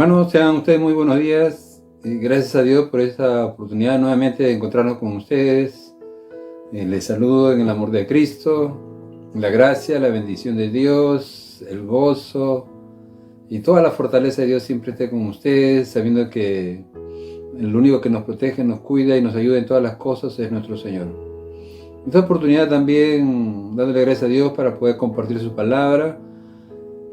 Hermanos, sean ustedes muy buenos días. Gracias a Dios por esta oportunidad nuevamente de encontrarnos con ustedes. Les saludo en el amor de Cristo, la gracia, la bendición de Dios, el gozo y toda la fortaleza de Dios siempre esté con ustedes, sabiendo que el único que nos protege, nos cuida y nos ayuda en todas las cosas es nuestro Señor. En esta oportunidad también dándole gracias a Dios para poder compartir su palabra.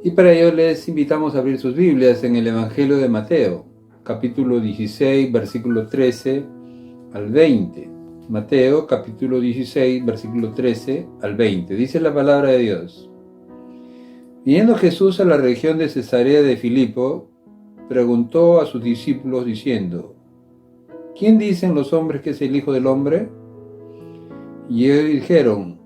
Y para ello les invitamos a abrir sus Biblias en el Evangelio de Mateo, capítulo 16, versículo 13 al 20. Mateo, capítulo 16, versículo 13 al 20. Dice la palabra de Dios. Viniendo Jesús a la región de Cesarea de Filipo, preguntó a sus discípulos diciendo: ¿Quién dicen los hombres que es el Hijo del Hombre? Y ellos dijeron: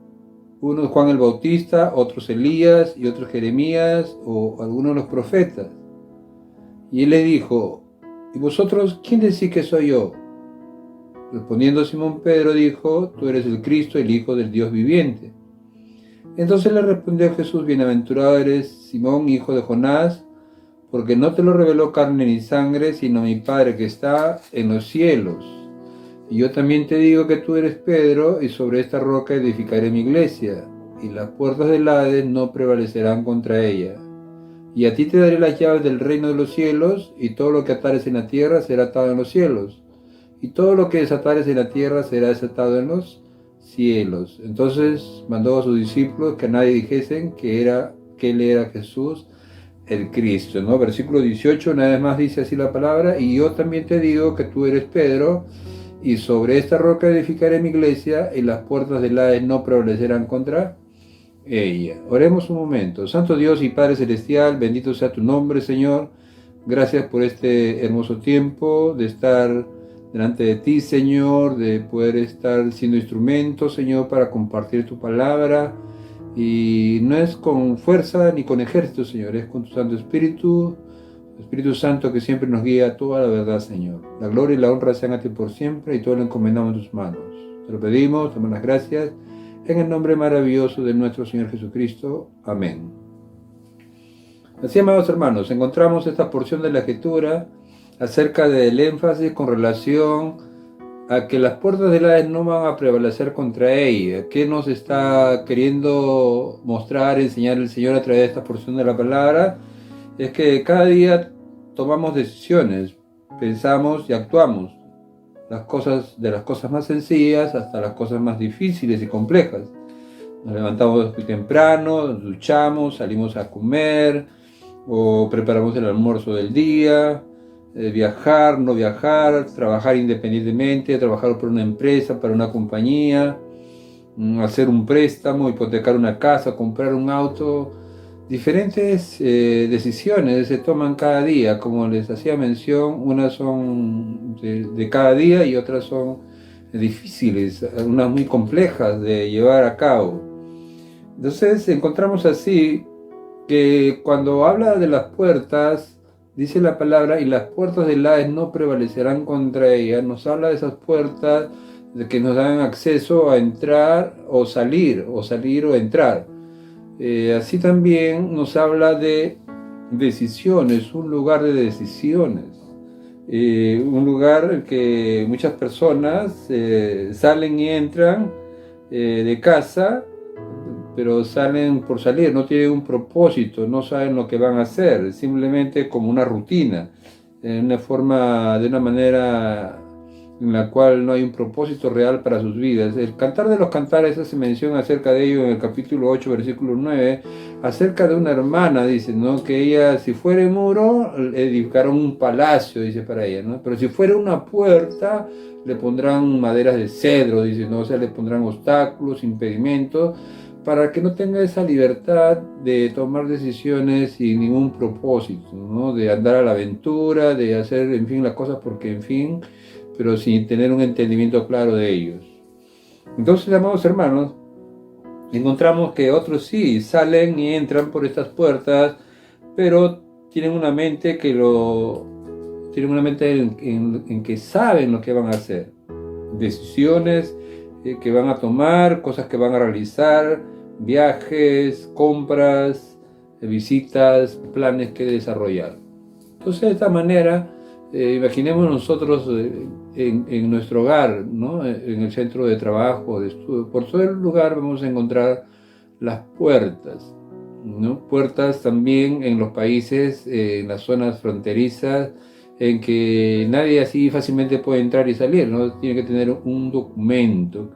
unos Juan el Bautista, otros Elías y otros Jeremías o algunos de los profetas. Y él le dijo: ¿y vosotros quién decís que soy yo? Respondiendo Simón Pedro dijo: tú eres el Cristo, el Hijo del Dios viviente. Entonces le respondió Jesús: bienaventurado eres, Simón, hijo de Jonás, porque no te lo reveló carne ni sangre, sino mi Padre que está en los cielos. Y yo también te digo que tú eres Pedro, y sobre esta roca edificaré mi iglesia, y las puertas del Hades no prevalecerán contra ella. Y a ti te daré las llaves del reino de los cielos, y todo lo que atares en la tierra será atado en los cielos, y todo lo que desatares en la tierra será desatado en los cielos. Entonces mandó a sus discípulos que a nadie dijesen que él era Jesús, el Cristo, ¿no? Versículo 18, una vez más dice así la palabra: y yo también te digo que tú eres Pedro, y sobre esta roca edificaré mi iglesia, y las puertas del Hades no prevalecerán contra ella. Oremos un momento. Santo Dios y Padre Celestial, bendito sea tu nombre, Señor. Gracias por este hermoso tiempo de estar delante de ti, Señor, de poder estar siendo instrumento, Señor, para compartir tu palabra. Y no es con fuerza ni con ejército, Señor, es con tu Santo Espíritu Santo que siempre nos guía a toda la verdad, Señor. La gloria y la honra sean a ti por siempre, y todo lo encomendamos en tus manos. Te lo pedimos, te damos las gracias, en el nombre maravilloso de nuestro Señor Jesucristo. Amén. Así, amados hermanos, encontramos esta porción de la Escritura acerca del énfasis con relación a que las puertas del Hades no van a prevalecer contra ella. ¿Qué nos está queriendo mostrar, enseñar el Señor a través de esta porción de la palabra? Es que cada día tomamos decisiones, pensamos y actuamos, de las cosas más sencillas hasta las cosas más difíciles y complejas. Nos levantamos muy temprano, nos duchamos, salimos a comer, o preparamos el almuerzo del día, viajar, no viajar, trabajar independientemente, trabajar por una empresa, para una compañía, hacer un préstamo, hipotecar una casa, comprar un auto. Diferentes decisiones se toman cada día, como les hacía mención. Unas son de cada día y otras son difíciles, unas muy complejas de llevar a cabo. Entonces encontramos así que cuando habla de las puertas, dice la palabra: y las puertas del Hades no prevalecerán contra ellas. Nos habla de esas puertas de que nos dan acceso a entrar o salir o entrar. Así también nos habla de decisiones, un lugar de decisiones, un lugar en que muchas personas salen y entran de casa, pero salen por salir, no tienen un propósito, no saben lo que van a hacer, simplemente como una rutina, de una manera en la cual no hay un propósito real para sus vidas. El Cantar de los Cantares hace mención acerca de ello en el capítulo 8, versículo 9, acerca de una hermana, dice, ¿no? Que ella, si fuera muro, edificaron un palacio, dice para ella, ¿no? Pero si fuera una puerta, le pondrán maderas de cedro, dice, ¿no? O sea, le pondrán obstáculos, impedimentos, para que no tenga esa libertad de tomar decisiones sin ningún propósito, ¿no? De andar a la aventura, de hacer, en fin, las cosas porque, en fin, pero sin tener un entendimiento claro de ellos. Entonces, amados hermanos, encontramos que otros sí salen y entran por estas puertas, pero tienen una mente en que saben lo que van a hacer, decisiones que van a tomar, cosas que van a realizar, viajes, compras, visitas, planes que desarrollar. Entonces, de esta manera, imaginemos nosotros en nuestro hogar, ¿no? En el centro de trabajo, de estudio, por todo el lugar vamos a encontrar las puertas, ¿no? Puertas también en los países, en las zonas fronterizas, en que nadie así fácilmente puede entrar y salir, ¿no? Tiene que tener un documento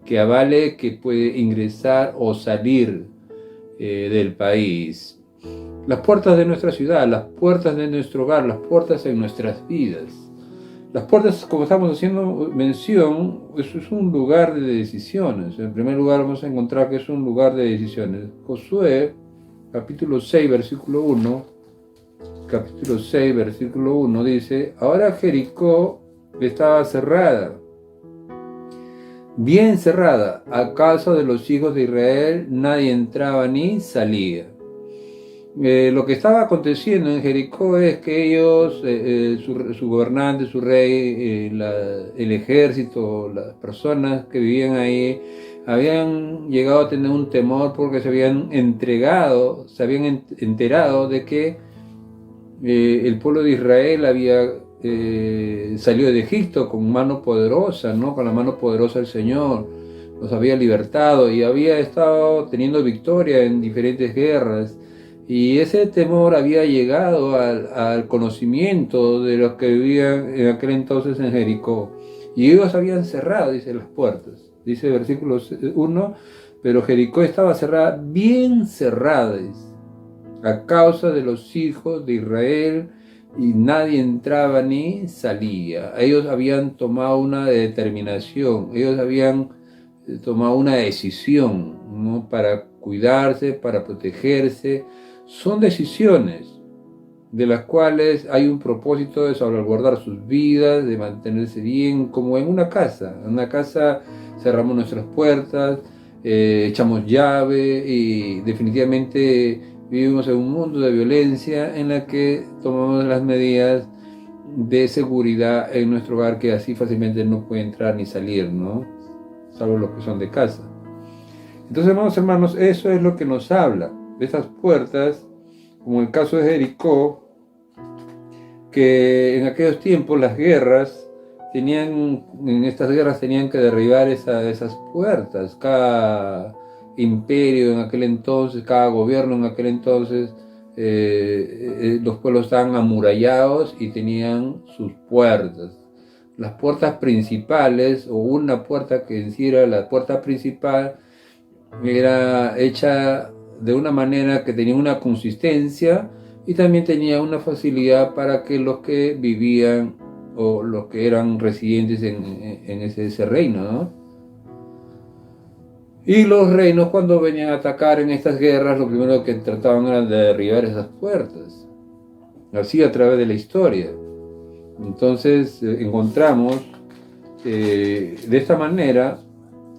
que avale que puede ingresar o salir del país. Las puertas de nuestra ciudad, las puertas de nuestro hogar, las puertas en nuestras vidas. Las puertas, como estamos haciendo mención, eso es un lugar de decisiones. En primer lugar vamos a encontrar que es un lugar de decisiones. Josué, capítulo 6, versículo 1, capítulo 6, versículo 1 dice: ahora Jericó estaba cerrada, bien cerrada, a causa de los hijos de Israel, nadie entraba ni salía. Lo que estaba aconteciendo en Jericó es que ellos, su gobernante, su rey, el ejército, las personas que vivían ahí, habían llegado a tener un temor porque se habían enterado de que el pueblo de Israel había salido de Egipto con mano poderosa, ¿no? Con la mano poderosa del Señor, los había libertado y había estado teniendo victoria en diferentes guerras. Y ese temor había llegado al conocimiento de los que vivían en aquel entonces en Jericó. Y ellos habían cerrado, dice, las puertas. Dice el versículo 1, pero Jericó estaba cerrada, bien cerrada, dice, a causa de los hijos de Israel, y nadie entraba ni salía. Ellos habían tomado una determinación, ellos habían tomado una decisión, ¿no? Para cuidarse, para protegerse. Son decisiones de las cuales hay un propósito de salvaguardar sus vidas, de mantenerse bien, como en una casa. En una casa cerramos nuestras puertas, echamos llave y definitivamente vivimos en un mundo de violencia en la que tomamos las medidas de seguridad en nuestro hogar, que así fácilmente no puede entrar ni salir, ¿no? Salvo los que son de casa. Entonces, hermanos, eso es lo que nos habla de esas puertas, como el caso de Jericó, que en aquellos tiempos las guerras en estas guerras tenían que derribar esas puertas. Cada imperio en aquel entonces, cada gobierno en aquel entonces, los pueblos estaban amurallados y tenían sus puertas. Las puertas principales, o una puerta que en sí era la puerta principal, era hecha de una manera que tenía una consistencia y también tenía una facilidad para que los que vivían o los que eran residentes en ese reino, ¿no? Y los reinos, cuando venían a atacar en estas guerras, lo primero que trataban era de derribar esas puertas, así a través de la historia. Entonces encontramos de esta manera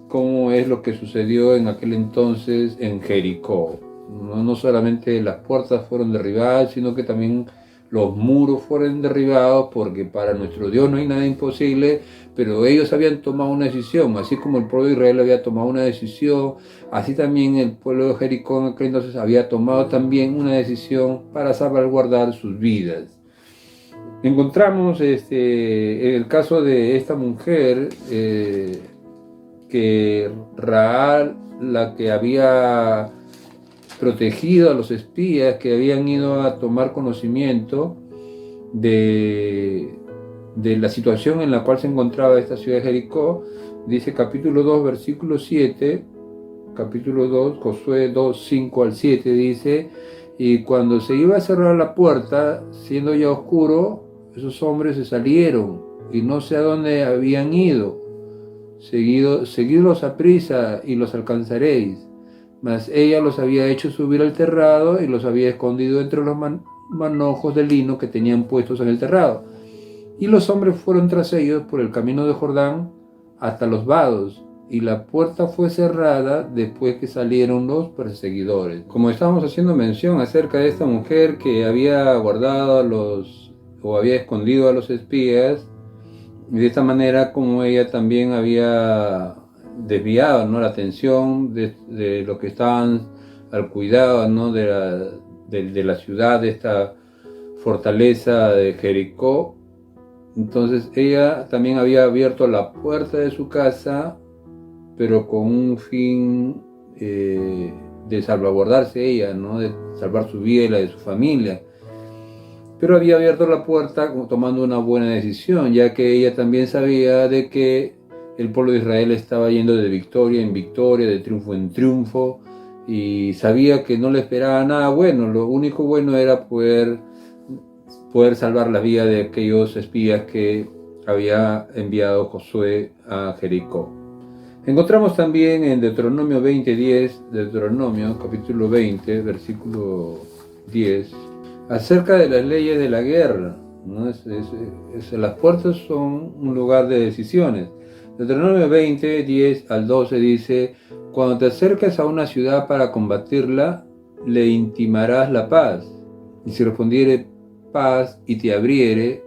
cómo es lo que sucedió en aquel entonces en Jericó. No solamente las puertas fueron derribadas, sino que también los muros fueron derribados, porque para nuestro Dios no hay nada imposible, pero ellos habían tomado una decisión, así como el pueblo de Israel había tomado una decisión, así también el pueblo de Jericó en aquel entonces había tomado también una decisión para salvaguardar sus vidas. Encontramos en el caso de esta mujer, que Raab, la que había protegido a los espías que habían ido a tomar conocimiento de la situación en la cual se encontraba esta ciudad de Jericó, dice capítulo 2, versículo 7, capítulo 2, Josué 2, 5 al 7, dice: y cuando se iba a cerrar la puerta, siendo ya oscuro, esos hombres se salieron y no sé a dónde habían ido. Seguidlos a prisa y los alcanzaréis. Mas ella los había hecho subir al terrado y los había escondido entre los manojos de lino que tenían puestos en el terrado. Y los hombres fueron tras ellos por el camino de Jordán hasta los vados, y la puerta fue cerrada después que salieron los perseguidores. Como estábamos haciendo mención acerca de esta mujer que había guardado o había escondido a los espías, y de esta manera como ella también había desviado, ¿no?, la atención de los que estaban al cuidado, ¿no?, de la ciudad, de esta fortaleza de Jericó. Entonces ella también había abierto la puerta de su casa, pero con un fin de salvaguardarse ella, ¿no? De salvar su vida y la de su familia. Pero había abierto la puerta tomando una buena decisión, ya que ella también sabía de que el pueblo de Israel estaba yendo de victoria en victoria, de triunfo en triunfo, y sabía que no le esperaba nada bueno. Lo único bueno era poder salvar la vida de aquellos espías que había enviado Josué a Jericó. Encontramos también en Deuteronomio 20:10, Deuteronomio capítulo 20, versículo 10, acerca de las leyes de la guerra, ¿no? Las puertas son un lugar de decisiones. Deuteronomio 20, 10 al 12 dice: cuando te acerques a una ciudad para combatirla, le intimarás la paz, y si respondiere paz y te abriere,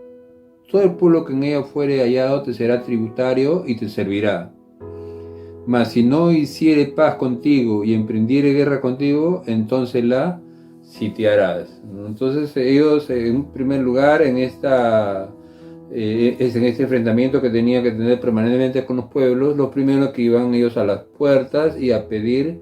todo el pueblo que en ella fuere hallado te será tributario y te servirá. Mas si no hiciere paz contigo y emprendiere guerra contigo, entonces la sitiarás. Entonces ellos, en primer lugar, en este enfrentamiento que tenían que tener permanentemente con los pueblos, los primeros que iban ellos a las puertas y a pedir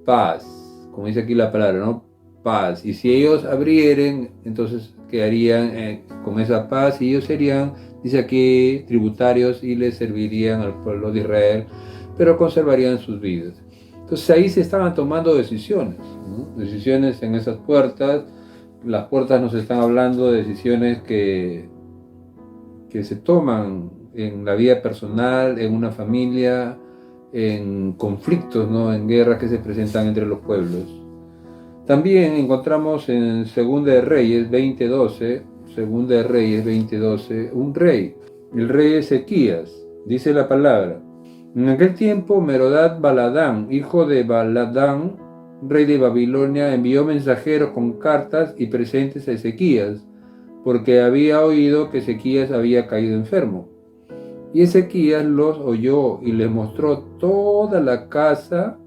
paz, como dice aquí la palabra, ¿no? Paz. Y si ellos abrieren, entonces quedarían con esa paz y ellos serían, dice aquí, tributarios y les servirían al pueblo de Israel, pero conservarían sus vidas. Entonces ahí se estaban tomando decisiones, ¿no? Decisiones en esas puertas. Las puertas nos están hablando de decisiones que se toman en la vida personal, en una familia, en conflictos, ¿no? En guerras que se presentan entre los pueblos. También encontramos en Segunda de Reyes 20:12, Segunda de Reyes 20:12, un rey, el rey Ezequías, dice la palabra: en aquel tiempo Merodach Baladán, hijo de Baladán, rey de Babilonia, envió mensajeros con cartas y presentes a Ezequías, porque había oído que Ezequías había caído enfermo. Y Ezequías los oyó y les mostró toda la casa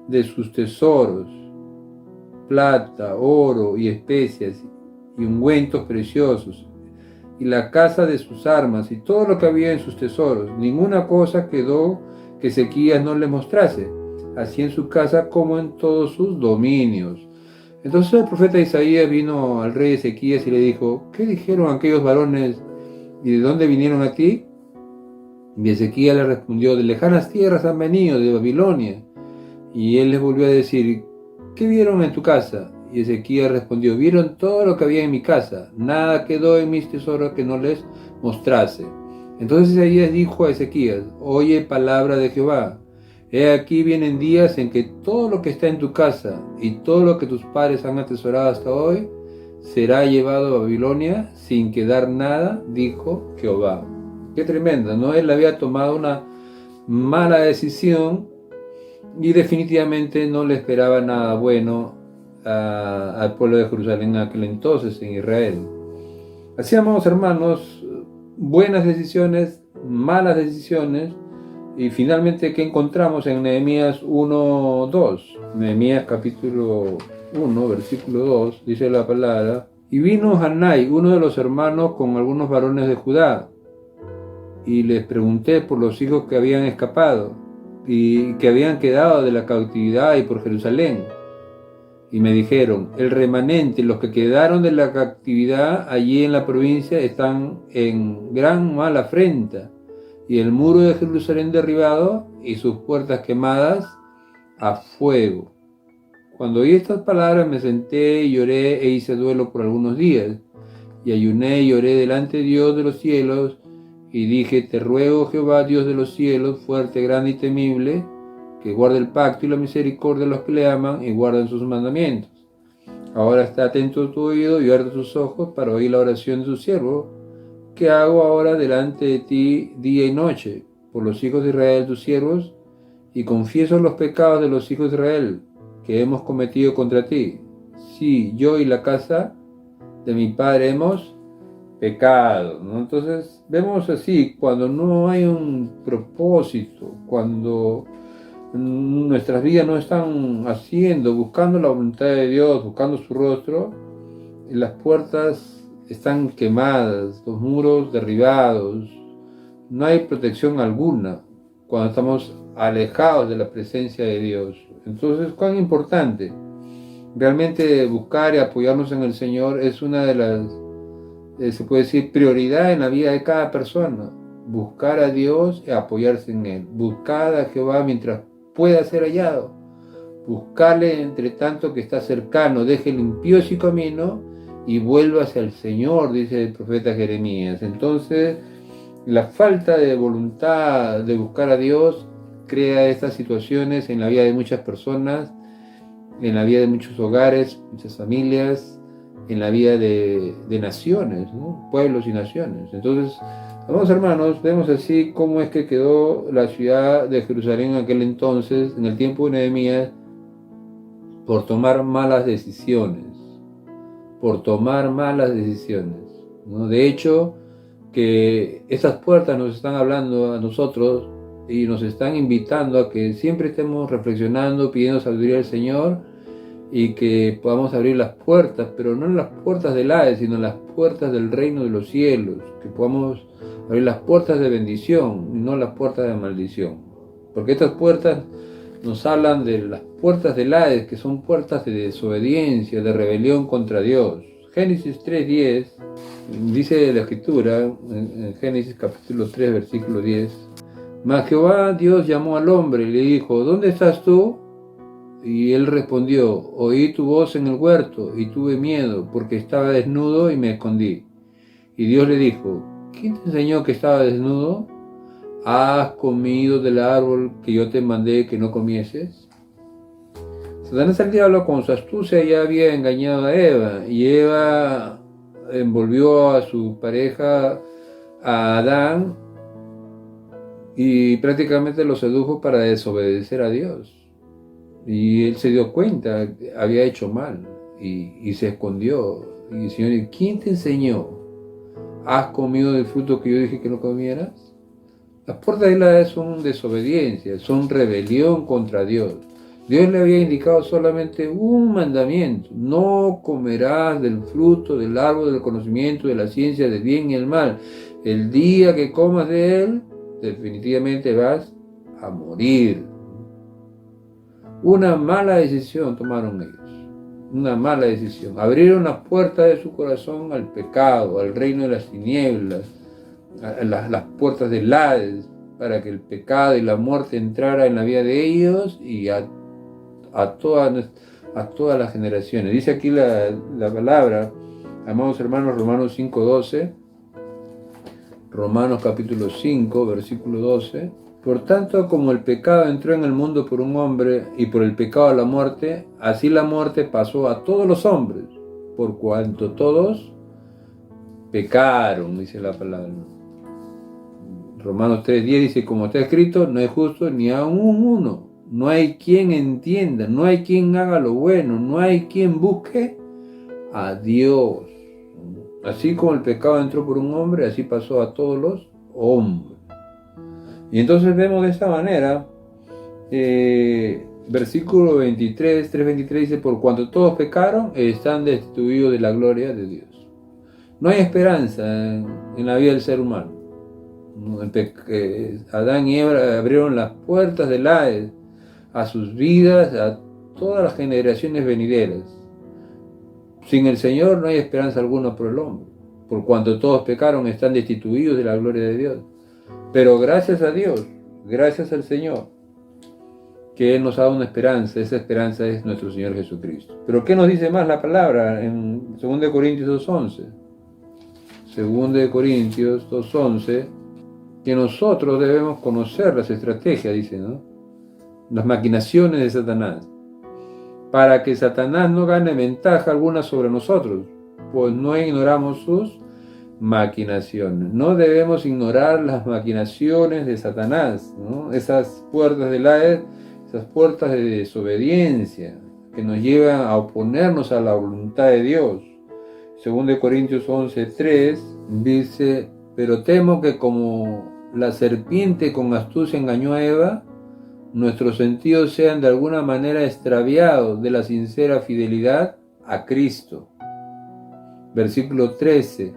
de sus tesoros, plata, oro y especias y ungüentos preciosos, y la casa de sus armas y todo lo que había en sus tesoros. Ninguna cosa quedó que Ezequías no le mostrase, así en su casa como en todos sus dominios. Entonces el profeta Isaías vino al rey Ezequías y le dijo: ¿qué dijeron aquellos varones y de dónde vinieron a ti? Y Ezequías le respondió: de lejanas tierras han venido, de Babilonia. Y él les volvió a decir: ¿qué vieron en tu casa? Y Ezequías respondió: vieron todo lo que había en mi casa, nada quedó en mis tesoros que no les mostrase. Entonces Isaías dijo a Ezequías: oye palabra de Jehová. He aquí vienen días en que todo lo que está en tu casa y todo lo que tus padres han atesorado hasta hoy será llevado a Babilonia sin quedar nada, dijo Jehová. Qué tremenda, ¿no? Él había tomado una mala decisión y definitivamente no le esperaba nada bueno al pueblo de Jerusalén en aquel entonces, en Israel. Así, amados hermanos, buenas decisiones, malas decisiones. Y finalmente, ¿qué encontramos en Nehemías 1:2? Nehemías capítulo 1, versículo 2, dice la palabra: y vino Hanai, uno de los hermanos, con algunos varones de Judá, y les pregunté por los hijos que habían escapado y que habían quedado de la cautividad y por Jerusalén. Y me dijeron: el remanente, los que quedaron de la cautividad allí en la provincia, están en gran mala afrenta, y el muro de Jerusalén derribado y sus puertas quemadas a fuego. Cuando oí estas palabras me senté y lloré e hice duelo por algunos días, y ayuné y lloré delante de Dios de los cielos, y dije: te ruego, Jehová, Dios de los cielos, fuerte, grande y temible, que guarde el pacto y la misericordia de los que le aman y guardan sus mandamientos. Ahora está atento tu oído y abierto tus ojos para oír la oración de tu siervo, que hago ahora delante de ti día y noche, por los hijos de Israel tus siervos, y confieso los pecados de los hijos de Israel que hemos cometido contra ti. Sí, yo y la casa de mi padre hemos pecado, ¿no? Entonces vemos así, cuando no hay un propósito, cuando nuestras vidas no están buscando la voluntad de Dios, buscando su rostro, las puertas están quemadas, los muros derribados, no hay protección alguna cuando estamos alejados de la presencia de Dios. Entonces, ¿cuán importante? Realmente buscar y apoyarnos en el Señor es una de las, se puede decir, prioridad en la vida de cada persona. Buscar a Dios y apoyarse en Él. Buscar a Jehová mientras pueda ser hallado. Buscarle entre tanto que está cercano. Deje el impío su camino y vuelva hacia el Señor, dice el profeta Jeremías. Entonces, la falta de voluntad de buscar a Dios crea estas situaciones en la vida de muchas personas, en la vida de muchos hogares, muchas familias, en la vida de naciones, ¿no? Pueblos y naciones. Entonces, amados hermanos, vemos así cómo es que quedó la ciudad de Jerusalén en aquel entonces, en el tiempo de Nehemías, por tomar malas decisiones, ¿no? De hecho, que esas puertas nos están hablando a nosotros y nos están invitando a que siempre estemos reflexionando, pidiendo sabiduría al Señor y que podamos abrir las puertas, pero no las puertas del Hades, sino las puertas del reino de los cielos, que podamos abrir las puertas de bendición y no las puertas de maldición, porque estas puertas nos hablan de las puertas del Hades, que son puertas de desobediencia, de rebelión contra Dios. Génesis 3:10 dice la Escritura, en Génesis capítulo 3, versículo 10, mas Jehová Dios llamó al hombre y le dijo, ¿dónde estás tú? Y él respondió, oí tu voz en el huerto y tuve miedo porque estaba desnudo y me escondí. Y Dios le dijo, ¿quién te enseñó que estaba desnudo? ¿Has comido del árbol que yo te mandé que no comieses? Satanás el diablo con su astucia ya había engañado a Eva, y Eva envolvió a su pareja, a Adán, y prácticamente lo sedujo para desobedecer a Dios. Y él se dio cuenta, había hecho mal, y se escondió. Y el Señor dijo, ¿quién te enseñó? ¿Has comido del fruto que yo dije que no comieras? Las puertas de la edad son desobediencia, son rebelión contra Dios. Dios le había indicado solamente un mandamiento, no comerás del fruto del árbol del conocimiento de la ciencia del bien y el mal. El día que comas de él, definitivamente vas a morir. Una mala decisión tomaron ellos, una mala decisión. Abrieron las puertas de su corazón al pecado, al reino de las tinieblas, las puertas del Hades, para que el pecado y la muerte entrara en la vida de ellos y a todas las generaciones. Dice aquí la palabra, amados hermanos, Romanos 5:12, Romanos capítulo 5, versículo 12. Por tanto, como el pecado entró en el mundo por un hombre y por el pecado la muerte, así la muerte pasó a todos los hombres, por cuanto todos pecaron, dice la palabra. Romanos 3:10 dice, como está escrito, no hay justo ni aun uno. No hay quien entienda, no hay quien haga lo bueno, no hay quien busque a Dios. Así como el pecado entró por un hombre, así pasó a todos los hombres. Y entonces vemos de esta manera, versículo 23, 3:23 dice, por cuanto todos pecaron, están destituidos de la gloria de Dios. No hay esperanza en la vida del ser humano. Adán y Eva abrieron las puertas del Hades a sus vidas, a todas las generaciones venideras. Sin el Señor no hay esperanza alguna por el hombre. Por cuanto todos pecaron, están destituidos de la gloria de Dios. Pero gracias a Dios, gracias al Señor, que Él nos ha dado una esperanza. Esa esperanza es nuestro Señor Jesucristo. Pero ¿qué nos dice más la palabra en 2 Corintios 2:11? 2 Corintios 2:11, que nosotros debemos conocer las estrategias, dice, ¿no? Las maquinaciones de Satanás, para que Satanás no gane ventaja alguna sobre nosotros, pues no ignoramos sus maquinaciones. No debemos ignorar las maquinaciones de Satanás, ¿no? Esas puertas del Hades, esas puertas de desobediencia que nos llevan a oponernos a la voluntad de Dios. 2 Corintios 11:3 dice, pero temo que como la serpiente con astucia engañó a Eva, nuestros sentidos sean de alguna manera extraviados de la sincera fidelidad a Cristo. versículo 13.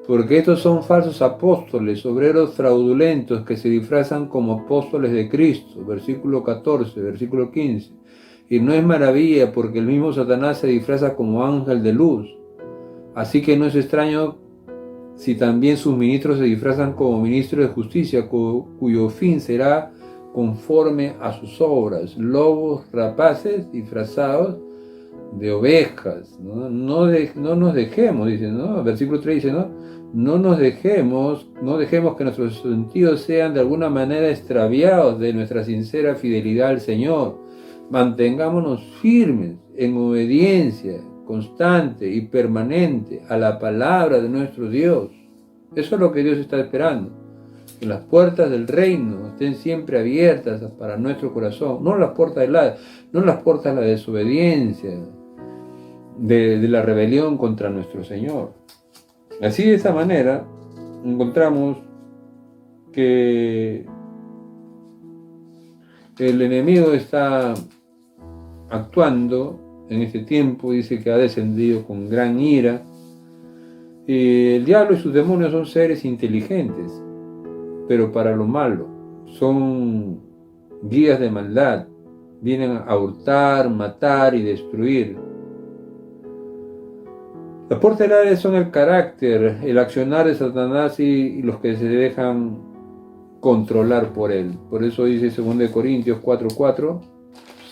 Porque estos son falsos apóstoles, obreros fraudulentos que se disfrazan como apóstoles de Cristo, versículo 14, versículo 15. Y no es maravilla porque el mismo Satanás se disfraza como ángel de luz. Así que no es extraño si también sus ministros se disfrazan como ministros de justicia, cuyo fin será conforme a sus obras. Lobos rapaces disfrazados de ovejas. No nos dejemos, dice, ¿no? Versículo 3 dice, no dejemos que nuestros sentidos sean de alguna manera extraviados de nuestra sincera fidelidad al Señor. Mantengámonos firmes en obediencia constante y permanente a la palabra de nuestro Dios. Eso es lo que Dios está esperando. Que las puertas del reino estén siempre abiertas para nuestro corazón. No las puertas de la desobediencia, de la rebelión contra nuestro Señor. Así, de esa manera, encontramos que el enemigo está actuando en este tiempo. Dice que ha descendido con gran ira. El diablo y sus demonios son seres inteligentes, pero para lo malo. Son guías de maldad. Vienen a hurtar, matar y destruir. Las puertas del Hades son el carácter, el accionar de Satanás y los que se dejan controlar por él. Por eso dice 2 Corintios 4:4.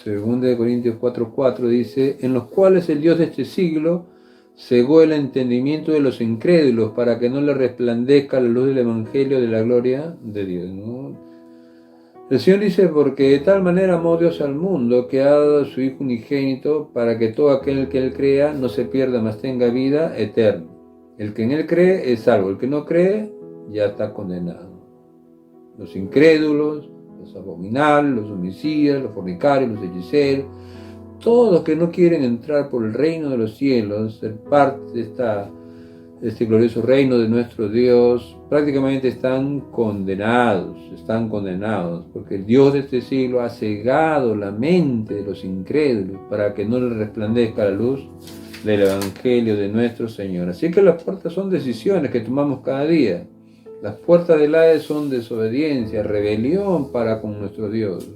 2 Corintios 4:4 dice: en los cuales el Dios de este siglo cegó el entendimiento de los incrédulos para que no le resplandezca la luz del evangelio de la gloria de Dios, ¿no? El Señor dice: porque de tal manera amó Dios al mundo que ha dado a su Hijo unigénito para que todo aquel que Él crea no se pierda, mas tenga vida eterna. El que en Él cree es salvo, el que no cree ya está condenado. Los incrédulos, los abominables, los homicidas, los fornicarios, los hechiceros, todos los que no quieren entrar por el reino de los cielos, ser parte de este glorioso reino de nuestro Dios, prácticamente están condenados, porque el Dios de este siglo ha cegado la mente de los incrédulos para que no les resplandezca la luz del evangelio de nuestro Señor. Así que las puertas son decisiones que tomamos cada día. Las puertas del Hades son desobediencia, rebelión para con nuestro Dios.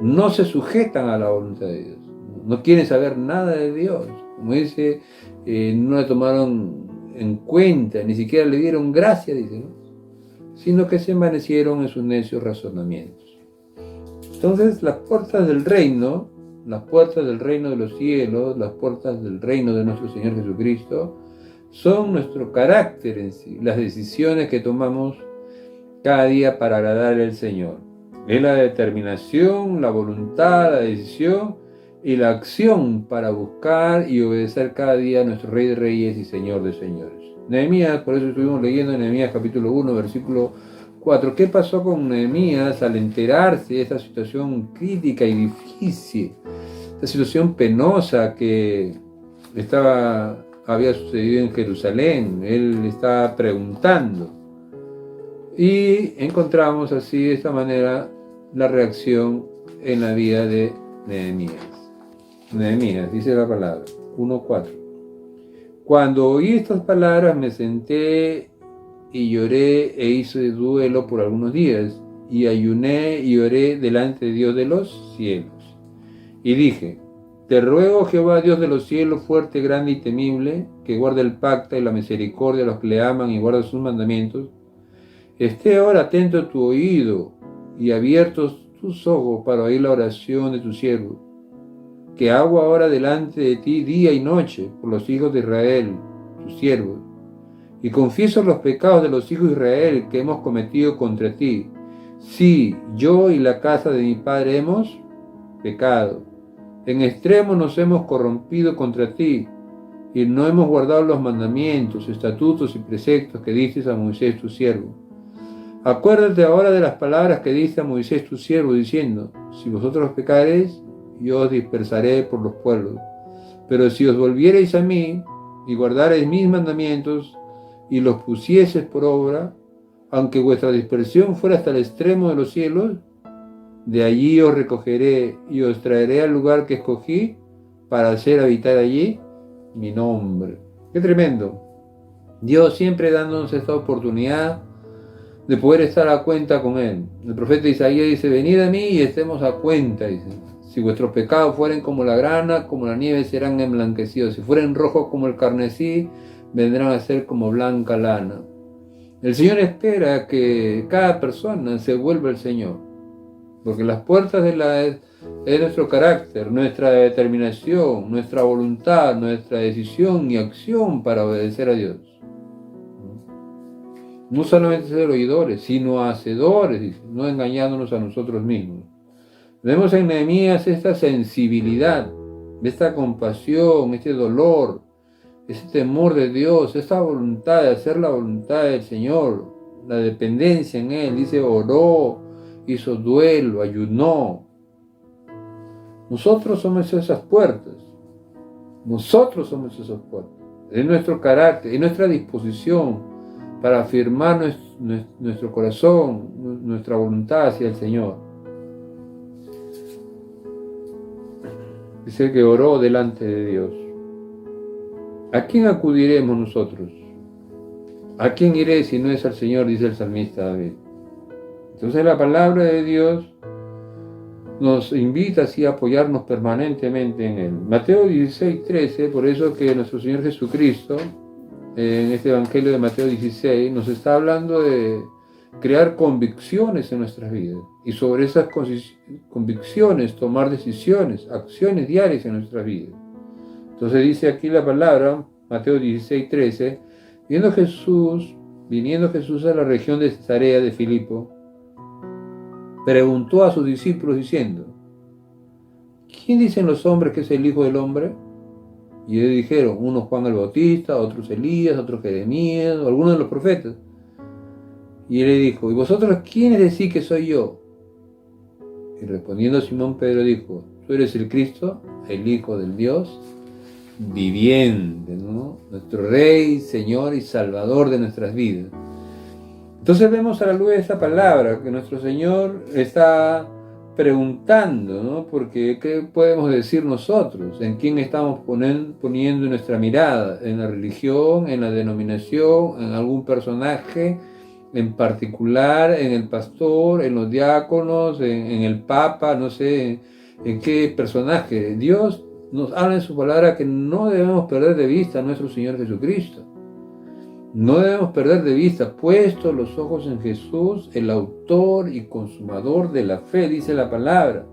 No se sujetan a la voluntad de Dios. No quieren saber nada de Dios. Como dice, no le tomaron en cuenta, ni siquiera le dieron gracia, dice, ¿no? Sino que se envanecieron en sus necios razonamientos. Entonces, las puertas del reino de los cielos, las puertas del reino de nuestro Señor Jesucristo, son nuestro carácter en sí, las decisiones que tomamos cada día para agradarle al Señor. Es la determinación, la voluntad, la decisión y la acción para buscar y obedecer cada día a nuestro Rey de Reyes y Señor de Señores. Nehemías, por eso estuvimos leyendo en Nehemías capítulo 1, versículo 4. ¿Qué pasó con Nehemías al enterarse de esta situación crítica y difícil? Esta situación penosa que había sucedido en Jerusalén. Él estaba preguntando. Y encontramos así, de esta manera, la reacción en la vida de Nehemías. Nehemías, dice la palabra, 1:4. Cuando oí estas palabras me senté y lloré e hice duelo por algunos días, y ayuné y oré delante de Dios de los cielos. Y dije: te ruego, Jehová, Dios de los cielos, fuerte, grande y temible, que guarda el pacto y la misericordia a los que le aman y guarda sus mandamientos, esté ahora atento a tu oído y abiertos tus ojos para oír la oración de tu siervo, que hago ahora delante de ti día y noche por los hijos de Israel, tus siervos, y confieso los pecados de los hijos de Israel que hemos cometido contra ti. Sí, yo y la casa de mi padre hemos pecado. En extremo nos hemos corrompido contra ti, y no hemos guardado los mandamientos, estatutos y preceptos que dices a Moisés tu siervo. Acuérdate ahora de las palabras que diste a Moisés tu siervo, diciendo: si vosotros pecareis, yo os dispersaré por los pueblos. Pero si os volviereis a mí y guardareis mis mandamientos y los pusieseis por obra, aunque vuestra dispersión fuera hasta el extremo de los cielos, de allí os recogeré y os traeré al lugar que escogí para hacer habitar allí mi nombre. Qué tremendo. Dios siempre dándonos esta oportunidad de poder estar a cuenta con Él. El profeta Isaías dice, venid a mí y estemos a cuenta, dice. Si vuestros pecados fueren como la grana, como la nieve serán emblanquecidos. Si fueren rojos como el carmesí, vendrán a ser como blanca lana. El Señor espera que cada persona se vuelva al Señor, porque las puertas de nuestro carácter, nuestra determinación, nuestra voluntad, nuestra decisión y acción para obedecer a Dios. No solamente ser oidores, sino hacedores, no engañándonos a nosotros mismos. Vemos en Nehemías esta sensibilidad, esta compasión, este dolor, ese temor de Dios, esta voluntad de hacer la voluntad del Señor, la dependencia en Él. Dice, oró, hizo duelo, ayunó. Nosotros somos esas puertas. Nosotros somos esas puertas. Es nuestro carácter, es nuestra disposición para afirmar nuestro corazón, nuestra voluntad hacia el Señor. Dice que oró delante de Dios. ¿A quién acudiremos nosotros? ¿A quién iré si no es al Señor? Dice el salmista David. Entonces la palabra de Dios nos invita así a apoyarnos permanentemente en Él. Mateo 16:13, por eso que nuestro Señor Jesucristo, en este Evangelio de Mateo 16, nos está hablando de crear convicciones en nuestras vidas y sobre esas convicciones tomar decisiones, acciones diarias en nuestras vidas. Entonces dice aquí la palabra, Mateo 16:13, viniendo Jesús a la región de Cesarea de Filipo, preguntó a sus discípulos diciendo, ¿quién dicen los hombres que es el Hijo del Hombre? Y ellos dijeron, unos Juan el Bautista, otros Elías, otros Jeremías, o algunos de los profetas. Y él le dijo, ¿y vosotros quiénes decís que soy yo? Y respondiendo Simón Pedro dijo, tú eres el Cristo, el Hijo del Dios viviente, ¿no? Nuestro Rey, Señor y Salvador de nuestras vidas. Entonces vemos a la luz de esta palabra que nuestro Señor está preguntando, ¿no? Porque ¿qué podemos decir nosotros? ¿En quién estamos poniendo nuestra mirada? ¿En la religión, en la denominación, en algún personaje en particular, en el pastor, en los diáconos, en el papa, no sé en qué personaje? Dios nos habla en su palabra que no debemos perder de vista a nuestro Señor Jesucristo. No debemos perder de vista, puesto los ojos en Jesús, el autor y consumador de la fe, dice la palabra.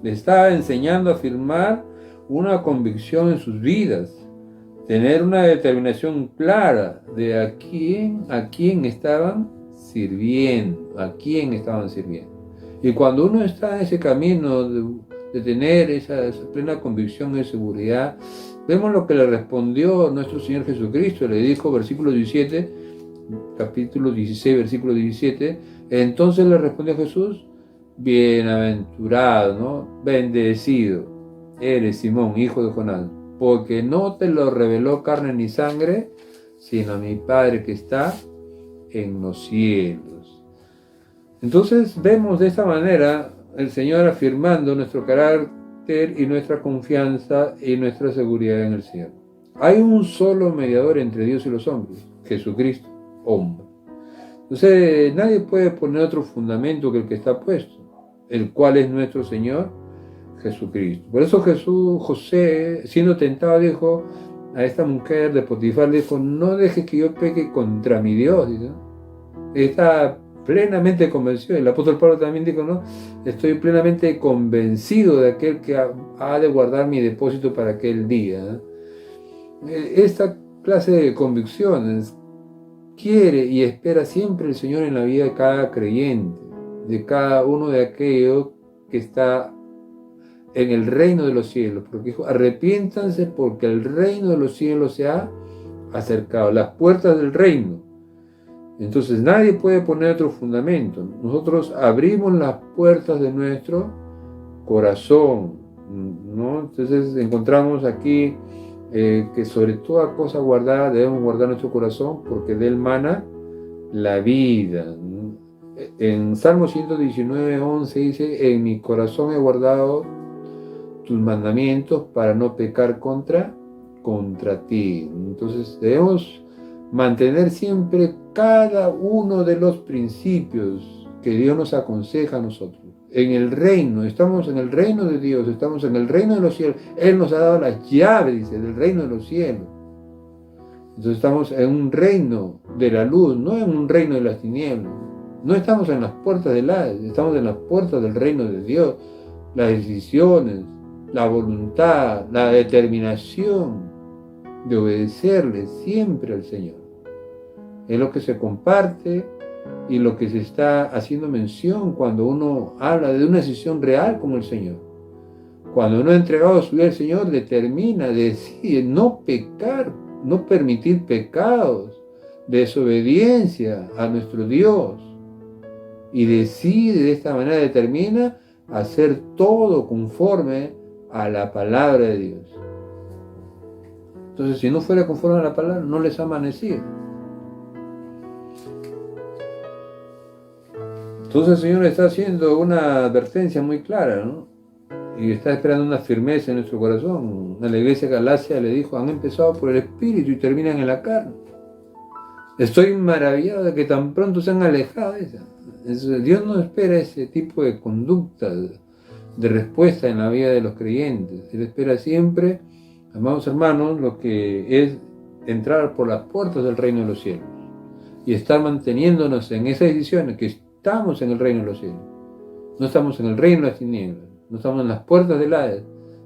Le estaba enseñando a afirmar una convicción en sus vidas, tener una determinación clara de a quién estaban sirviendo, a quién estaban sirviendo. Y cuando uno está en ese camino de tener esa plena convicción y seguridad, vemos lo que le respondió nuestro Señor Jesucristo. Le dijo, versículo 17, capítulo 16, versículo 17, entonces le respondió Jesús, bienaventurado, ¿no? Bendecido eres, Simón, hijo de Jonás, porque no te lo reveló carne ni sangre, sino mi Padre que está en los cielos. Entonces vemos de esta manera el Señor afirmando nuestro carácter y nuestra confianza y nuestra seguridad en el Señor. Hay un solo mediador entre Dios y los hombres, Jesucristo, hombre. Entonces nadie puede poner otro fundamento que el que está puesto, el cual es nuestro Señor Jesucristo. Por eso José, siendo tentado, dijo a esta mujer de Potifar, dijo, no dejes que yo peque contra mi Dios. ¿No? Está plenamente convencido. El apóstol Pablo también dijo, no, estoy plenamente convencido de aquel que ha de guardar mi depósito para aquel día. ¿No? Esta clase de convicciones quiere y espera siempre el Señor en la vida de cada creyente, de cada uno de aquellos que está en el reino de los cielos, porque dijo, arrepiéntanse porque el reino de los cielos se ha acercado, las puertas del reino. Entonces nadie puede poner otro fundamento. Nosotros abrimos las puertas de nuestro corazón, ¿no? Entonces encontramos aquí que sobre toda cosa guardada debemos guardar nuestro corazón porque de él mana la vida, ¿no? En Salmo 119:11 dice, en mi corazón he guardado tus mandamientos para no pecar contra contra ti. Entonces debemos mantener siempre cada uno de los principios que Dios nos aconseja a nosotros. En el reino, estamos en el reino de Dios, estamos en el reino de los cielos. Él nos ha dado las llaves, dice, del reino de los cielos. Entonces estamos en un reino de la luz, no en un reino de las tinieblas. No estamos en las puertas del Hades, estamos en las puertas del reino de Dios. Las decisiones, la voluntad, la determinación de obedecerle siempre al Señor. Es lo que se comparte y lo que se está haciendo mención cuando uno habla de una decisión real como el Señor. Cuando uno ha entregado su vida al Señor, determina, decide no pecar, no permitir pecados, desobediencia a nuestro Dios. Y decide de esta manera, determina hacer todo conforme a la palabra de Dios. Entonces, si no fuera conforme a la palabra, no les amanecía. Entonces el Señor está haciendo una advertencia muy clara, ¿no? Y está esperando una firmeza en nuestro corazón. A la iglesia de Galacia le dijo, han empezado por el Espíritu y terminan en la carne. Estoy maravillado de que tan pronto se han alejado de esa. Dios no espera ese tipo de conducta, de respuesta en la vida de los creyentes. Él espera siempre, amados hermanos, lo que es entrar por las puertas del reino de los cielos y estar manteniéndonos en esas decisiones, que estamos en el reino de los cielos. No estamos en el reino de las tinieblas, no estamos en las puertas del Hades,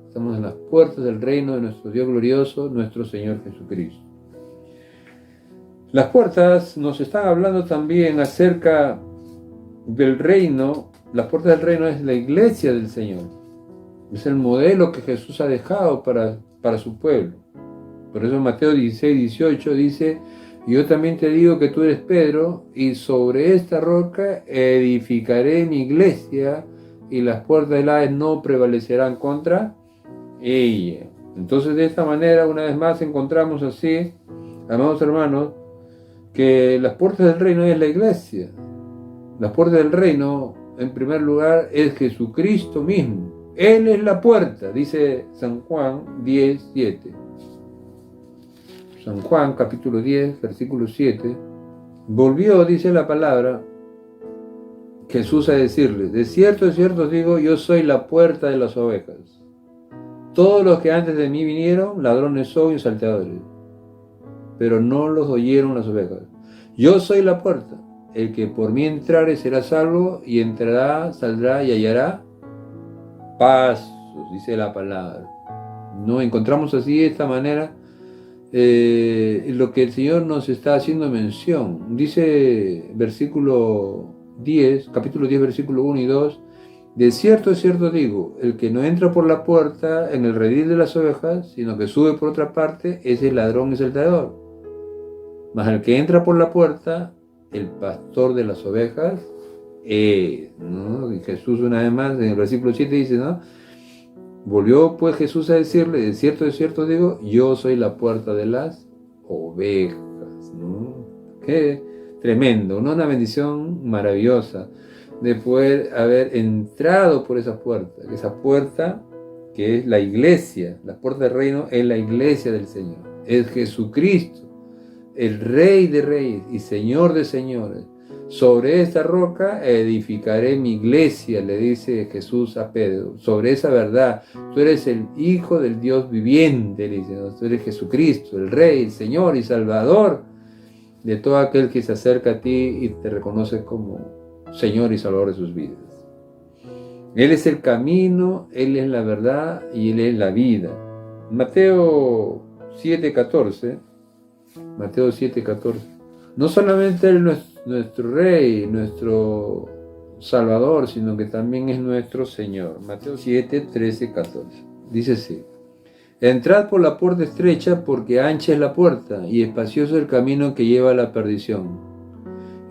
estamos en las puertas del reino de nuestro Dios glorioso, nuestro Señor Jesucristo. Las puertas nos están hablando también acerca del reino. Las puertas del reino es la iglesia del Señor. Es el modelo que Jesús ha dejado para su pueblo. Por eso en Mateo 16, 18 dice, yo también te digo que tú eres Pedro, y sobre esta roca edificaré mi iglesia, y las puertas del Hades no prevalecerán contra ella. Entonces de esta manera, una vez más, encontramos así, amados hermanos, que las puertas del reino es la iglesia. Las puertas del reino, en primer lugar, es Jesucristo mismo. Él es la puerta, dice San Juan 10, 7. San Juan, capítulo 10, versículo 7. Volvió, dice la palabra, Jesús a decirles, de cierto os digo, yo soy la puerta de las ovejas. Todos los que antes de mí vinieron, ladrones son y salteadores, pero no los oyeron las ovejas. Yo soy la puerta. El que por mí entrare será salvo, y entrará, saldrá y hallará pasos, dice la palabra. ¿No? Encontramos así de esta manera lo que el Señor nos está haciendo mención. Dice versículo 10, capítulo 10, versículo 1 y 2, de cierto es cierto digo, el que no entra por la puerta en el redil de las ovejas, sino que sube por otra parte, es el ladrón y salteador. Mas el que entra por la puerta, el pastor de las ovejas, ¿no? Y Jesús una vez más, en el versículo 7 dice, ¿no? Volvió pues Jesús a decirle, de cierto digo, yo soy la puerta de las ovejas, ¿no? Qué tremendo, ¿no? Una bendición maravillosa de poder haber entrado por esa puerta que es la iglesia. La puerta del reino es la iglesia del Señor, es Jesucristo, el Rey de Reyes y Señor de Señores. Sobre esta roca edificaré mi iglesia, le dice Jesús a Pedro. Sobre esa verdad, tú eres el Hijo del Dios viviente, le dice, ¿no? Tú eres Jesucristo, el Rey, el Señor y Salvador de todo aquel que se acerca a ti y te reconoce como Señor y Salvador de sus vidas. Él es el camino, Él es la verdad y Él es la vida. Mateo 7:14. Mateo 7:14. No solamente Él es nuestro Rey, nuestro Salvador, sino que también es nuestro Señor. Mateo 7:13, 14. Dice así: entrad por la puerta estrecha, porque ancha es la puerta y espacioso el camino que lleva a la perdición,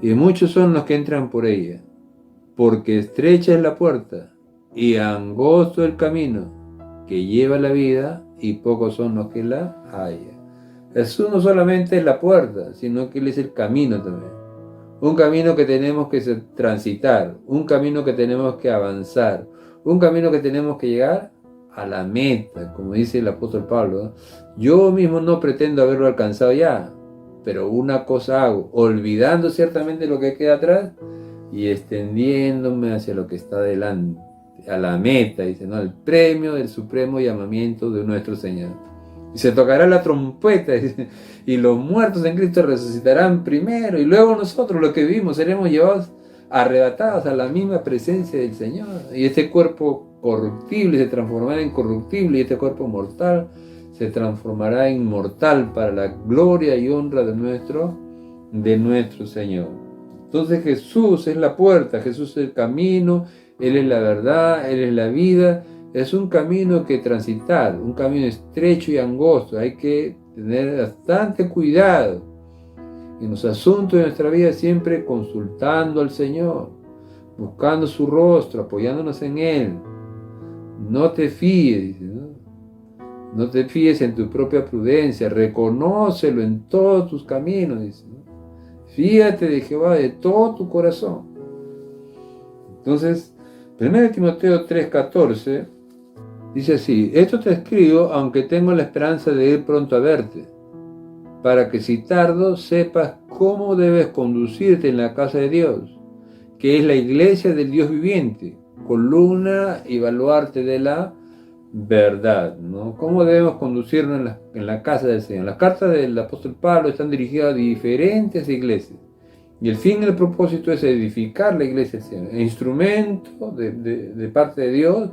y muchos son los que entran por ella. Porque estrecha es la puerta y angosto el camino que lleva a la vida, y pocos son los que la hallan. Jesús no solamente es la puerta, sino que Él es el camino también. Un camino que tenemos que transitar, un camino que tenemos que avanzar, un camino que tenemos que llegar a la meta, como dice el apóstol Pablo, ¿no? Yo mismo no pretendo haberlo alcanzado ya, pero una cosa hago, olvidando ciertamente lo que queda atrás y extendiéndome hacia lo que está delante, a la meta, dice, ¿no? El premio del supremo llamamiento de nuestro Señor. Y se tocará la trompeta, dice, y los muertos en Cristo resucitarán primero, y luego nosotros, los que vivimos, seremos llevados, arrebatados a la misma presencia del Señor. Y este cuerpo corruptible se transformará en incorruptible, y este cuerpo mortal se transformará en inmortal para la gloria y honra de nuestro Señor. Entonces Jesús es la puerta, Jesús es el camino, Él es la verdad, Él es la vida. Es un camino que transitar, un camino estrecho y angosto. Hay que tener bastante cuidado en los asuntos de nuestra vida, siempre consultando al Señor, buscando su rostro, apoyándonos en Él. No te fíes, ¿no? No te fíes en tu propia prudencia, reconócelo en todos tus caminos, dice, ¿no? Fíjate de Jehová de todo tu corazón. Entonces, 1 Timoteo 3:14 dice así: esto te escribo aunque tengo la esperanza de ir pronto a verte, para que si tardo sepas cómo debes conducirte en la casa de Dios, que es la iglesia del Dios viviente, columna y baluarte de la verdad, ¿no? ¿Cómo debemos conducirnos en la casa del Señor? Las cartas del apóstol Pablo están dirigidas a diferentes iglesias, y el fin y el propósito es edificar la iglesia del Señor, instrumento de parte de Dios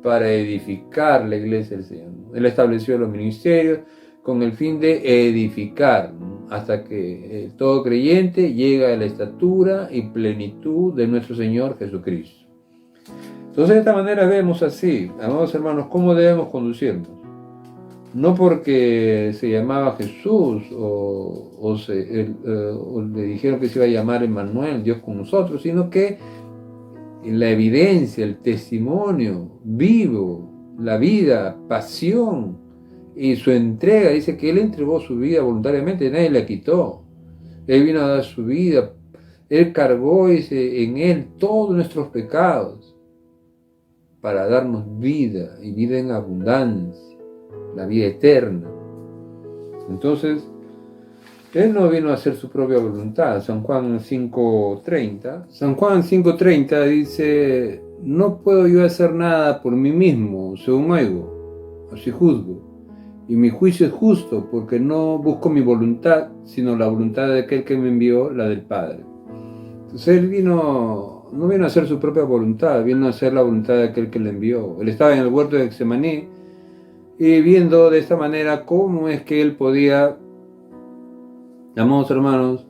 para edificar la iglesia del Señor. Él estableció los ministerios con el fin de edificar, ¿no? Hasta que todo creyente llega a la estatura y plenitud de nuestro Señor Jesucristo. Entonces de esta manera vemos así, amados hermanos, cómo debemos conducirnos. No porque se llamaba Jesús o le dijeron que se iba a llamar Emmanuel, Dios con nosotros, sino que la evidencia, el testimonio vivo, la vida, pasión y su entrega. Dice que Él entregó su vida voluntariamente, nadie la quitó. Él vino a dar su vida, Él cargó en Él todos nuestros pecados para darnos vida y vida en abundancia, la vida eterna. Entonces, Él no vino a hacer su propia voluntad. San Juan 5:30 dice: no puedo yo hacer nada por mí mismo, según oigo, así juzgo. Y mi juicio es justo, porque no busco mi voluntad, sino la voluntad de aquel que me envió, la del Padre. Entonces Él no vino a hacer su propia voluntad, vino a hacer la voluntad de aquel que le envió. Él estaba en el huerto de Getsemaní y viendo de esta manera cómo es que Él podía, amados hermanos,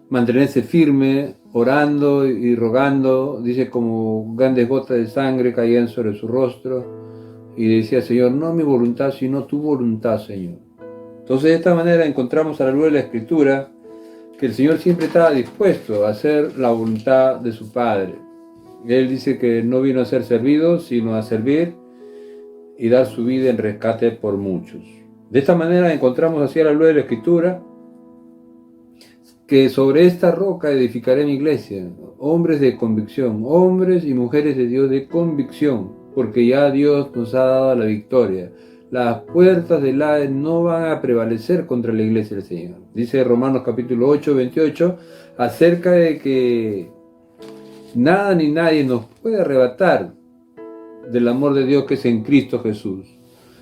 mantenerse firme, orando y rogando. Dice, como grandes gotas de sangre caían sobre su rostro, y decía: Señor, no mi voluntad, sino tu voluntad, Señor. Entonces de esta manera encontramos a la luz de la Escritura que el Señor siempre estaba dispuesto a hacer la voluntad de su Padre. Él dice que no vino a ser servido, sino a servir y dar su vida en rescate por muchos. De esta manera encontramos así a la luz de la Escritura que sobre esta roca edificaré mi iglesia, hombres de convicción, hombres y mujeres de Dios de convicción, porque ya Dios nos ha dado la victoria. Las puertas del Hades no van a prevalecer contra la iglesia del Señor. Dice Romanos capítulo 8:28, acerca de que nada ni nadie nos puede arrebatar del amor de Dios que es en Cristo Jesús.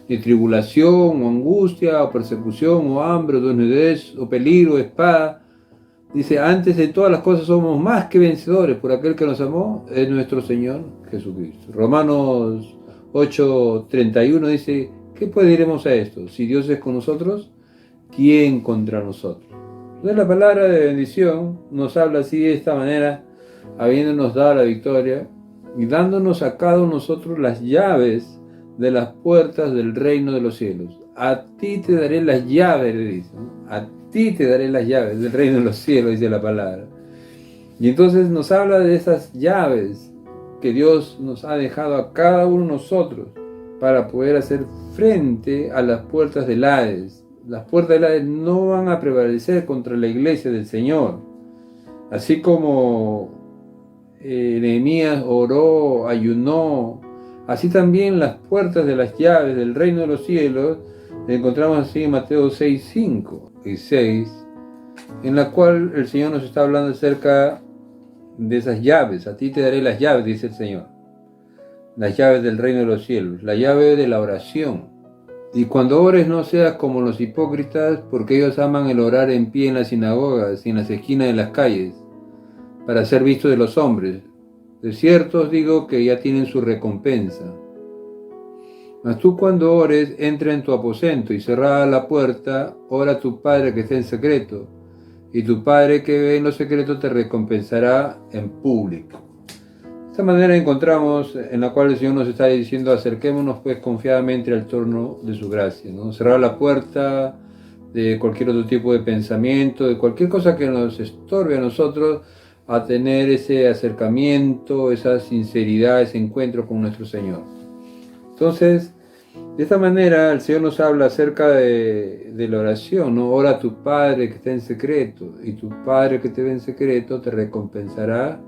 Ni tribulación, o angustia, o persecución, o hambre, o desnudez, o peligro, o espada. Dice, antes de todas las cosas somos más que vencedores por aquel que nos amó, es nuestro Señor Jesucristo. Romanos 8:31 dice, ¿qué pues diremos a esto? Si Dios es con nosotros, ¿quién contra nosotros? Entonces la palabra de bendición nos habla así de esta manera, habiéndonos dado la victoria y dándonos a cada uno de nosotros las llaves de las puertas del reino de los cielos. A ti te daré las llaves, le dice, ¿no? A ti te daré las llaves del reino de los cielos, dice la palabra. Y entonces nos habla de esas llaves que Dios nos ha dejado a cada uno de nosotros para poder hacer frente a las puertas del Hades. Las puertas del Hades no van a prevalecer contra la iglesia del Señor. Así como Nehemías oró, ayunó, Así también las puertas de las llaves del reino de los cielos, encontramos así en Mateo 6, 5 y 6, en la cual el Señor nos está hablando acerca de esas llaves. A ti te daré las llaves, dice el Señor. Las llaves del reino de los cielos, la llave de la oración. Y cuando ores no seas como los hipócritas, porque ellos aman el orar en pie en las sinagogas y en las esquinas de las calles, para ser vistos de los hombres. De cierto os digo que ya tienen su recompensa. Mas tú cuando ores, entra en tu aposento y cerrada la puerta, ora a tu Padre que está en secreto, y tu Padre que ve en lo secreto te recompensará en público. De esta manera encontramos en la cual el Señor nos está diciendo: acerquémonos pues confiadamente al trono de su gracia, ¿no? Cerrar la puerta de cualquier otro tipo de pensamiento, de cualquier cosa que nos estorbe a nosotros a tener ese acercamiento, esa sinceridad, ese encuentro con nuestro Señor. Entonces, de esta manera el Señor nos habla acerca de la oración, ¿no? Ora a tu Padre que está en secreto, y tu Padre que te ve en secreto te recompensará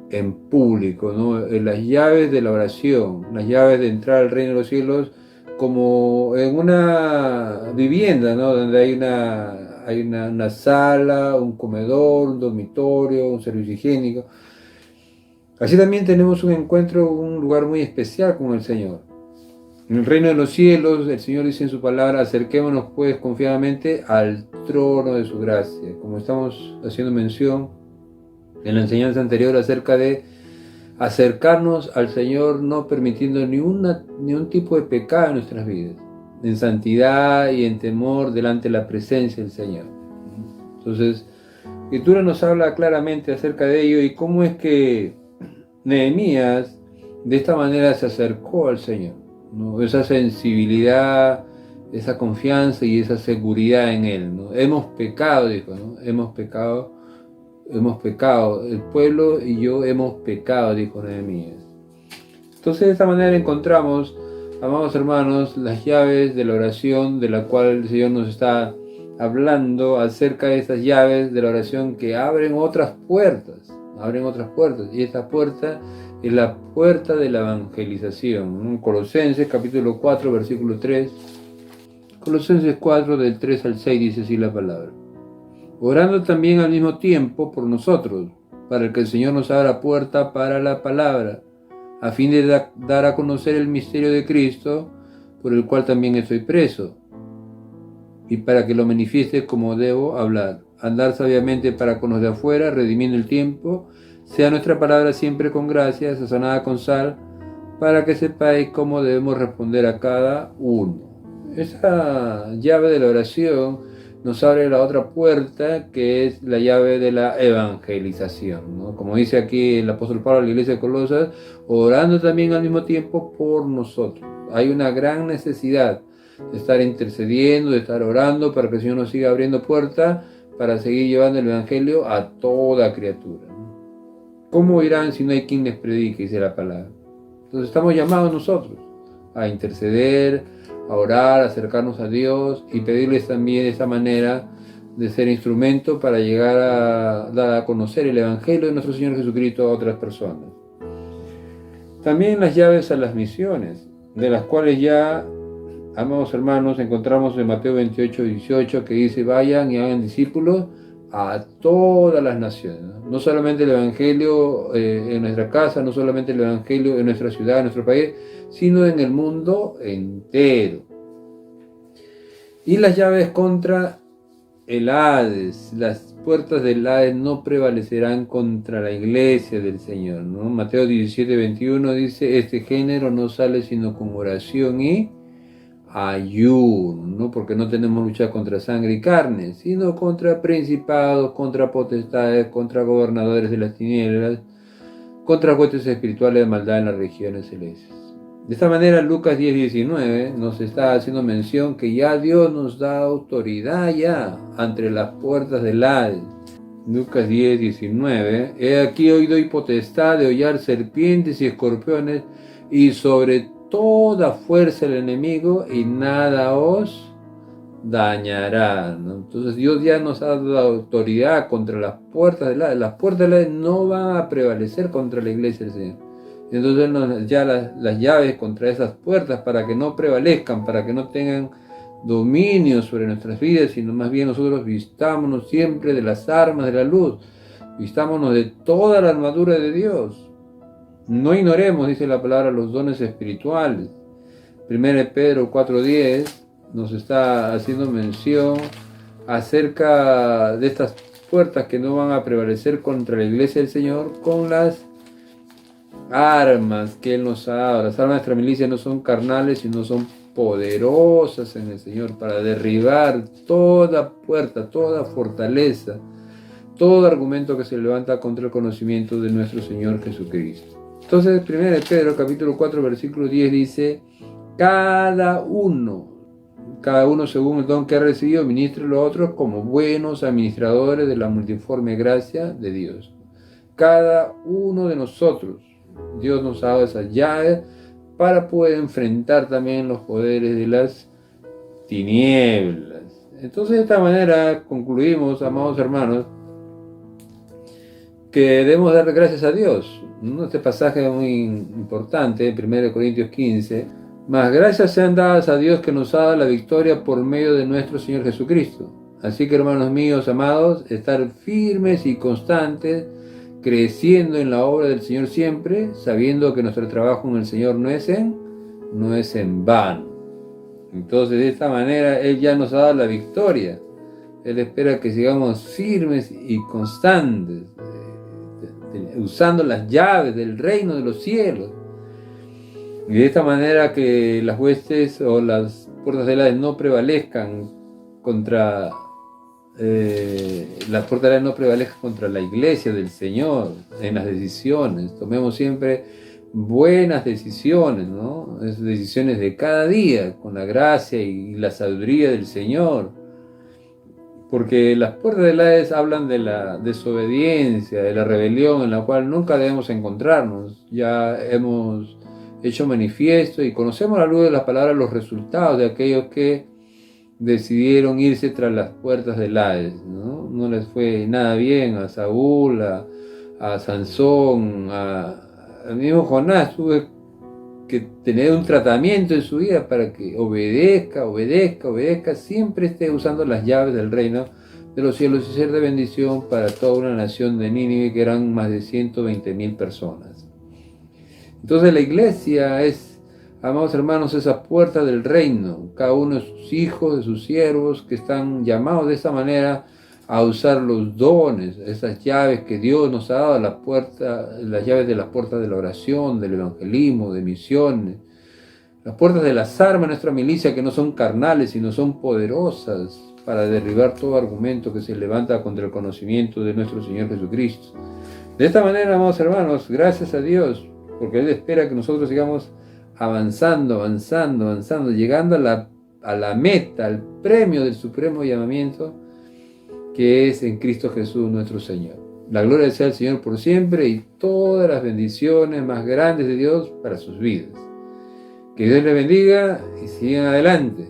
en público, ¿no? Las llaves de la oración, las llaves de entrar al reino de los cielos, como en una vivienda, ¿no? Donde hay una sala, un comedor, un dormitorio, un servicio higiénico. Así también tenemos un encuentro, un lugar muy especial con el Señor. En el reino de los cielos, el Señor dice en su palabra: acerquémonos pues confiadamente al trono de su gracia. Como estamos haciendo mención en la enseñanza anterior acerca de acercarnos al Señor no permitiendo ni un tipo de pecado en nuestras vidas, en santidad y en temor delante de la presencia del Señor. Entonces, la Escritura nos habla claramente acerca de ello y cómo es que Nehemías de esta manera se acercó al Señor, ¿no? Esa sensibilidad, esa confianza y esa seguridad en Él, ¿no? Hemos pecado, dijo, ¿no? Hemos pecado, el pueblo y yo hemos pecado, dijo Nehemías. Entonces de esta manera encontramos, amados hermanos, las llaves de la oración de la cual el Señor nos está hablando acerca de estas llaves de la oración que abren otras puertas, y esta puerta es la puerta de la evangelización. Colosenses capítulo 4 versículo 3, Colosenses 4 del 3 al 6 dice así la palabra: orando también al mismo tiempo por nosotros, para que el Señor nos abra puerta para la palabra, a fin de dar a conocer el misterio de Cristo, por el cual también estoy preso, y para que lo manifieste como debo hablar, andar sabiamente para con los de afuera, redimiendo el tiempo, sea nuestra palabra siempre con gracia, sazonada con sal, para que sepáis cómo debemos responder a cada uno. Esa llave de la oración nos abre la otra puerta, que es la llave de la evangelización, ¿no? Como dice aquí el apóstol Pablo a la iglesia de Colosas, orando también al mismo tiempo por nosotros. Hay una gran necesidad de estar intercediendo, de estar orando para que el Señor nos siga abriendo puertas para seguir llevando el evangelio a toda criatura, ¿no? ¿Cómo irán si no hay quien les predique?, dice la palabra. Entonces estamos llamados nosotros a interceder, a orar, a acercarnos a Dios y pedirles también de esta manera de ser instrumento para llegar a dar a conocer el Evangelio de nuestro Señor Jesucristo a otras personas. También las llaves a las misiones, de las cuales ya, amados hermanos, encontramos en Mateo 28, 18, que dice: vayan y hagan discípulos a todas las naciones, ¿no? No solamente el Evangelio en nuestra casa, no solamente el Evangelio en nuestra ciudad, en nuestro país, sino en el mundo entero. Y las llaves contra el Hades, las puertas del Hades no prevalecerán contra la iglesia del Señor, ¿no? Mateo 17, 21 dice: este género no sale sino con oración y ayuno, ¿no? Porque no tenemos lucha contra sangre y carne, sino contra principados, contra potestades, contra gobernadores de las tinieblas, contra huestes espirituales de maldad en las regiones celestes. De esta manera, Lucas 10:19 nos está haciendo mención que ya Dios nos da autoridad ya ante las puertas del Hades. Lucas 10:19: he aquí hoy doy potestad de hollar serpientes y escorpiones y sobre toda fuerza del enemigo y nada os dañará, ¿no? Entonces Dios ya nos ha dado autoridad contra las puertas del Hades. Las puertas del Hades no van a prevalecer contra la iglesia del Señor. Entonces Él nos da las llaves contra esas puertas para que no prevalezcan, para que no tengan dominio sobre nuestras vidas, sino más bien nosotros vistámonos siempre de las armas de la luz, vistámonos de toda la armadura de Dios. No ignoremos, dice la palabra, los dones espirituales. 1 Pedro 4:10 nos está haciendo mención acerca de estas puertas que no van a prevalecer contra la iglesia del Señor con las armas que Él nos ha dado. Las armas de nuestra milicia no son carnales, sino son poderosas en el Señor para derribar toda puerta, toda fortaleza, todo argumento que se levanta contra el conocimiento de nuestro Señor Jesucristo. Entonces, 1 Pedro capítulo 4 versículo 10 dice: cada uno según el don que ha recibido, ministre a los otros como buenos administradores de la multiforme gracia de Dios. Cada uno de nosotros, Dios nos ha dado esas llaves para poder enfrentar también los poderes de las tinieblas. Entonces, de esta manera concluimos, amados hermanos, que debemos dar gracias a Dios. Este pasaje es muy importante, 1 Corintios 15. Mas gracias sean dadas a Dios que nos ha dado la victoria por medio de nuestro Señor Jesucristo. Así que, hermanos míos, amados, estar firmes y constantes, creciendo en la obra del Señor siempre, sabiendo que nuestro trabajo en el Señor no es en vano. Entonces, de esta manera, Él ya nos ha dado la victoria. Él espera que sigamos firmes y constantes, usando las llaves del reino de los cielos. Y de esta manera que las huestes o las puertas del Hades no prevalezcan contra la iglesia del Señor en las decisiones. Tomemos siempre buenas decisiones, ¿no? Decisiones de cada día, con la gracia y la sabiduría del Señor. Porque las puertas del Hades hablan de la desobediencia, de la rebelión, en la cual nunca debemos encontrarnos. Ya hemos hecho manifiesto y conocemos a la luz de las palabras los resultados de aquellos que decidieron irse tras las puertas del Hades, ¿no? No les fue nada bien a Saúl, a Sansón, al mismo Jonás. Tuvo que tener un tratamiento en su vida para que obedezca, siempre esté usando las llaves del reino de los cielos y ser de bendición para toda una nación de Nínive, que eran más de 120,000 personas. Entonces la iglesia es, amados hermanos, esa puerta del reino. Cada uno de sus hijos, de sus siervos, que están llamados de esa manera a usar los dones, esas llaves que Dios nos ha dado, las llaves de las puertas de la oración, del evangelismo, de misiones, las puertas de las armas de nuestra milicia, que no son carnales, sino son poderosas para derribar todo argumento que se levanta contra el conocimiento de nuestro Señor Jesucristo. De esta manera, amados hermanos, gracias a Dios, porque Él espera que nosotros sigamos avanzando, llegando a la meta, al premio del supremo llamamiento, que es en Cristo Jesús nuestro Señor. La gloria sea al Señor por siempre y todas las bendiciones más grandes de Dios para sus vidas. Que Dios les bendiga y sigan adelante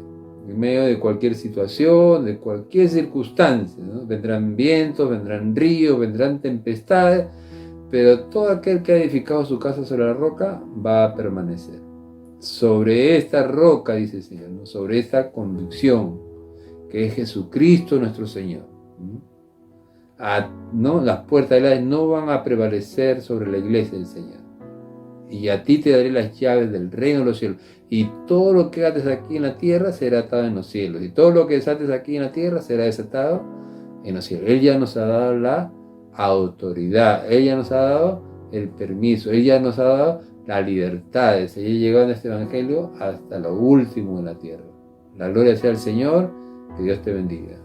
en medio de cualquier situación, de cualquier circunstancia, ¿no? Vendrán vientos, vendrán ríos, vendrán tempestades, pero todo aquel que ha edificado su casa sobre la roca va a permanecer. Sobre esta roca, dice el Señor, ¿no? Sobre esta convicción, que es Jesucristo nuestro Señor. ¿No? Las puertas del Hades no van a prevalecer sobre la iglesia del Señor. Y a ti te daré las llaves del reino de los cielos. Y todo lo que ates aquí en la tierra será atado en los cielos. Y todo lo que desates aquí en la tierra será desatado en los cielos. Él ya nos ha dado la autoridad. Él ya nos ha dado el permiso. Él ya nos ha dado la libertad de seguir llegando a este evangelio hasta lo último de la tierra. La gloria sea al Señor. Que Dios te bendiga.